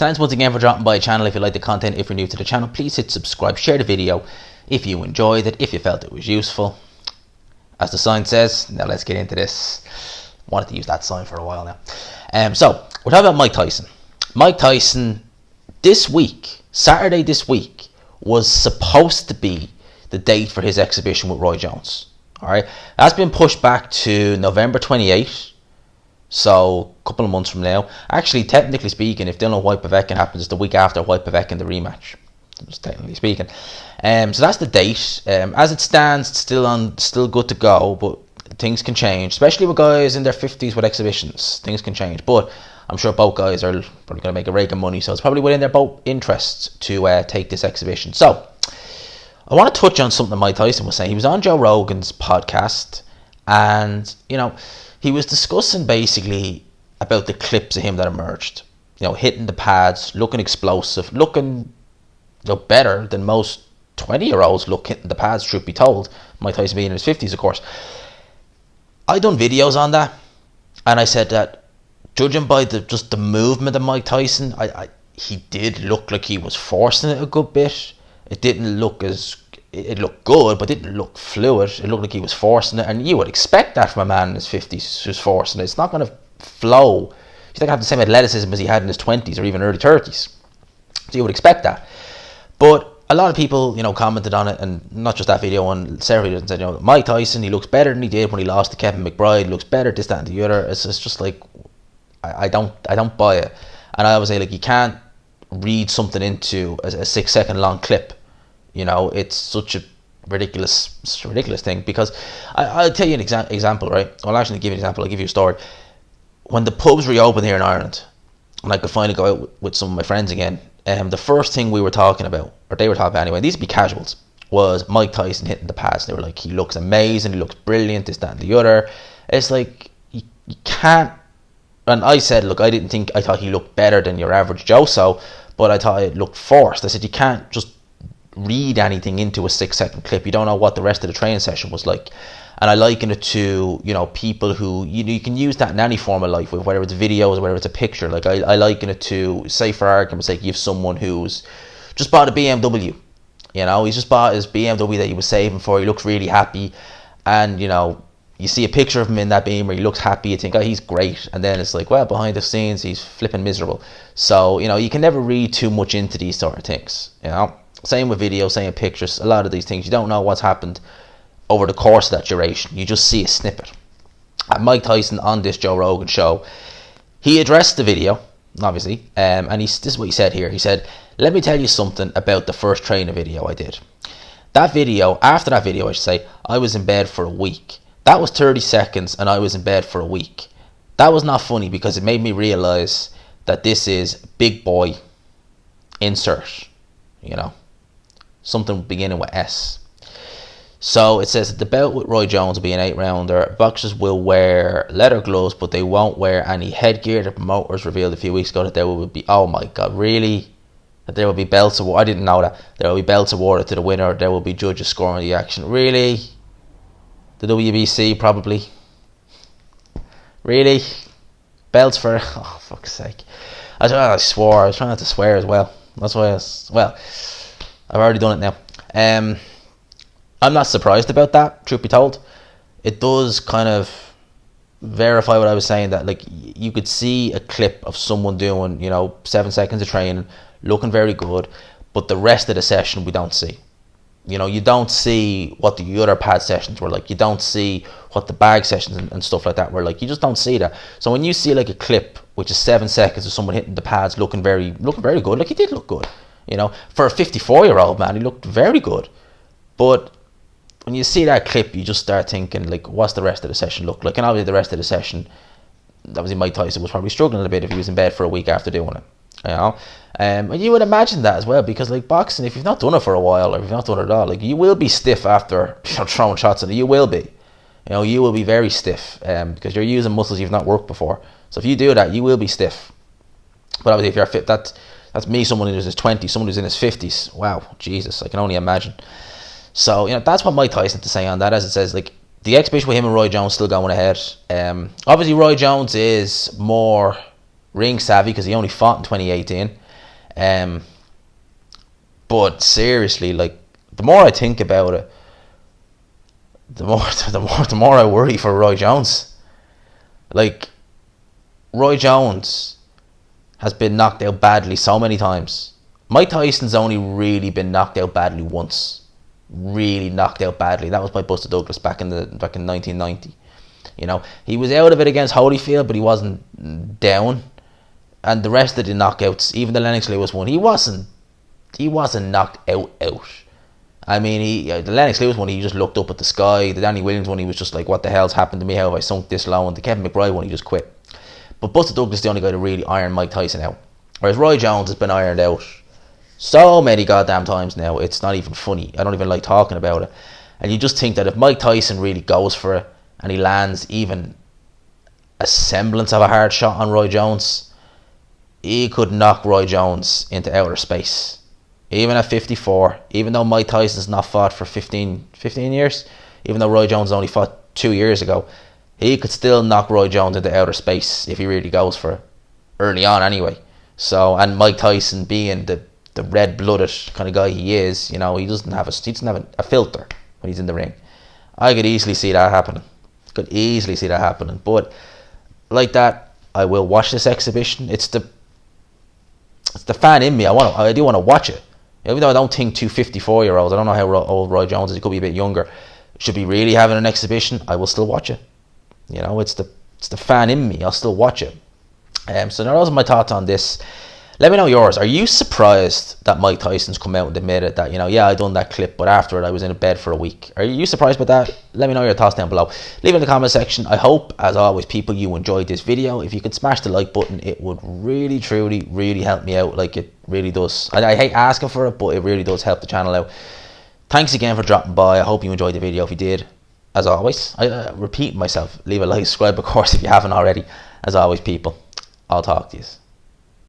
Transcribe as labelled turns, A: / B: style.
A: Thanks once again for dropping by the channel. If you like the content, if you're new to the channel, please hit subscribe, share the video if you enjoyed it, if you felt it was useful. As the sign says, now let's get into this. Wanted to use that sign for a while now. So we're talking about Mike Tyson. Mike Tyson this week, Saturday this week, was supposed to be the date for his exhibition with Roy Jones. Alright, that's been pushed back to November 28th. So a couple of months from now. Actually, technically speaking, if Dylan White-Pavekin happens, it's the week after White-Pavekin the rematch. Just technically speaking. So that's the date. As it stands, still good to go, but things can change, especially with guys in their 50s with exhibitions. Things can change, but I'm sure both guys are probably going to make a rake of money, so it's probably within their both interests to take this exhibition. So I want to touch on something Mike Tyson was saying. He was on Joe Rogan's podcast, and he was discussing basically about the clips of him that emerged. Hitting the pads, looking explosive, looking better than most 20-year-olds look hitting the pads, truth be told. Mike Tyson being in his 50s, of course. I done videos on that, and I said that judging by just the movement of Mike Tyson, he did look like he was forcing it a good bit. It looked good, but it didn't look fluid. It looked like he was forcing it, and you would expect that from a man in his 50s who's forcing it. It's not going to flow. He's not going to have the same athleticism as he had in his 20s or even early 30s. So you would expect that. But a lot of people, commented on it, and not just that video, on several videos, and said, Mike Tyson, he looks better than he did when he lost to Kevin McBride. He looks better, this, that, and the other. It's just like, I don't buy it. And I always say, you can't read something into a 6-second long clip. It's such a ridiculous thing, because I'll tell you an example, right? I'll actually give you an example. I'll give you a story. When the pubs reopened here in Ireland, and I could finally go out with some of my friends again, the first thing we were talking about, or they were talking about anyway, these would be casuals, was Mike Tyson hitting the pads. They were like, he looks amazing, he looks brilliant, this, that, and the other. It's like, you can't. And I said, look, I thought he looked better than your average Joe, but I thought it looked forced. I said, you can't just read anything into a 6-second clip. You don't know what the rest of the training session was like. And I liken it to people who you can use that in any form of life, whether it's videos or whether it's a picture. Like I liken it to, say for argument's sake, you have someone who's just bought a BMW. He's just bought his BMW that he was saving for. He looks really happy, and you see a picture of him in that Beamer, he looks happy, you think, oh, he's great, and then it's like, well, behind the scenes he's flipping miserable. So you can never read too much into these sort of things. Same with videos, same with pictures. A lot of these things, you don't know what's happened over the course of that duration. You just see a snippet. And Mike Tyson on this Joe Rogan show, he addressed the video, obviously, and this is what he said here. He said, let me tell you something about the first training video I did. After that video, I should say, I was in bed for a week. That was 30 seconds, and I was in bed for a week. That was not funny, because it made me realize that this is big boy insert, something beginning with S. So it says the bout with Roy Jones will be an 8-rounder. Boxers will wear leather gloves, but they won't wear any headgear. The promoters revealed a few weeks ago that there will be, oh my god, really? That there will be belts awarded. I didn't know that. There will be belts awarded to the winner. There will be judges scoring the action. Really? The WBC probably. Really? Belts for, oh fuck's sake. I swore. I was trying not to swear as well. That's why I've already done it now. I'm not surprised about that, truth be told. It does kind of verify what I was saying, that you could see a clip of someone doing 7 seconds of training, looking very good, but the rest of the session we don't see. You don't see what the other pad sessions were like. You don't see what the bag sessions and stuff like that were like. You just don't see that. So when you see a clip which is 7 seconds of someone hitting the pads, looking very good, he did look good. For a 54-year-old man, he looked very good. But when you see that clip, you just start thinking, what's the rest of the session look like? And obviously the rest of the session, obviously Mike Tyson was probably struggling a bit if he was in bed for a week after doing it. And you would imagine that as well, because boxing, if you've not done it for a while, or if you've not done it at all, you will be stiff after throwing shots at it. You will be. You will be very stiff, because you're using muscles you've not worked before. So if you do that, you will be stiff. But obviously if you're fit, that's me, someone who's in his 20s, someone who's in his 50s. Wow, Jesus, I can only imagine. So, that's what Mike Tyson had to say on that. As it says, the exhibition with him and Roy Jones still going ahead. Obviously, Roy Jones is more ring savvy because he only fought in 2018. But seriously, like, the more I think about it, the more I worry for Roy Jones. Like, Roy Jones has been knocked out badly so many times. Mike Tyson's only really been knocked out badly once. Really knocked out badly. That was by Buster Douglas back in 1990. You know, he was out of it against Holyfield, but he wasn't down. And the rest of the knockouts, even the Lennox Lewis one, he wasn't knocked out. I mean, the Lennox Lewis one, he just looked up at the sky. The Danny Williams one, he was just like, what the hell's happened to me? How have I sunk this low? And the Kevin McBride one, he just quit. But Buster Douglas is the only guy to really iron Mike Tyson out. Whereas Roy Jones has been ironed out so many goddamn times now, it's not even funny. I don't even like talking about it. And you just think that if Mike Tyson really goes for it and he lands even a semblance of a hard shot on Roy Jones, he could knock Roy Jones into outer space. Even at 54, even though Mike Tyson's not fought for 15 years, even though Roy Jones only fought 2 years ago, he could still knock Roy Jones into outer space if he really goes for it. Early on anyway. So, and Mike Tyson being the red-blooded kind of guy he is, you know, he doesn't have a filter when he's in the ring. I could easily see that happening. But like that, I will watch this exhibition. It's the fan in me. I do want to watch it. Even though I don't think 254-year-olds, I don't know how old Roy Jones is, he could be a bit younger, should be really having an exhibition, I will still watch it. You know, it's the fan in me. I'll still watch it. So those are my thoughts on this. Let me know yours. Are you surprised that Mike Tyson's come out and admitted that, you know, yeah, I done that clip, but after it I was in a bed for a week? Are you surprised by that? Let me know your thoughts down below. Leave it in the comment section. I hope, as always, people, you enjoyed this video. If you could smash the like button, it would really, truly, really help me out. Like, it really does. I hate asking for it, but it really does help the channel out. Thanks again for dropping by. I hope you enjoyed the video. If you did, as always, I repeat myself, leave a like, subscribe, of course, if you haven't already. As always, people, I'll talk to you.